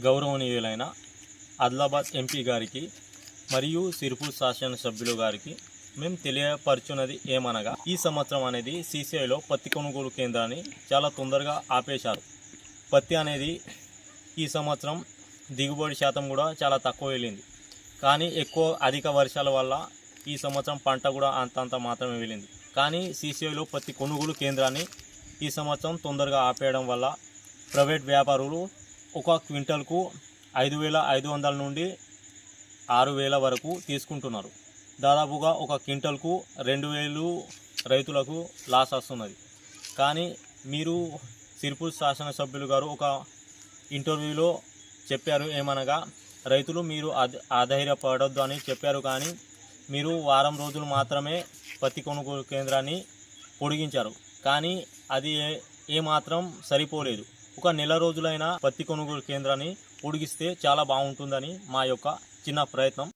గౌరవనీయులైన ఆదిలాబాద్ ఎంపీ గారికి మరియు సిర్పూర్ శాసనసభ్యులు గారికి మేము తెలియపరుచున్నది ఏమనగా, ఈ సంవత్సరం అనేది సీసీఐలో పత్తి కొనుగోలు కేంద్రాన్ని చాలా తొందరగా ఆపేశారు. పత్తి అనేది ఈ సంవత్సరం దిగుబడి శాతం కూడా చాలా తక్కువ వెళ్ళింది. కానీ అధిక వర్షాల వల్ల ఈ సంవత్సరం పంట కూడా అంతంత మాత్రమే వెళ్ళింది. కానీ సీసీఐలో పత్తి కొనుగోలు కేంద్రాన్ని ఈ సంవత్సరం తొందరగా ఆపేయడం వల్ల ప్రైవేట్ వ్యాపారులు ఒక క్వింటల్కు 5,500 నుండి 6,000 వరకు తీసుకుంటున్నారు. దాదాపుగా ఒక క్వింటల్కు 2,000 రైతులకు లాస్ వస్తున్నది. కానీ మీరు సిర్పూర్ శాసనసభ్యులు గారు ఒక ఇంటర్వ్యూలో చెప్పారు ఏమనగా, రైతులు మీరు ఆధైర్యపడొద్దు అని చెప్పారు. కానీ మీరు వారం రోజులు మాత్రమే పత్తి కొనుగోలు కేంద్రాన్ని పొడిగించారు. కానీ అది ఏమాత్రం సరిపోలేదు. ఒక నెల రోజులైనా పత్తి కొనుగోలు కేంద్రాన్ని పొడిగిస్తే చాలా బాగుంటుందని మా యొక్క చిన్న ప్రయత్నం.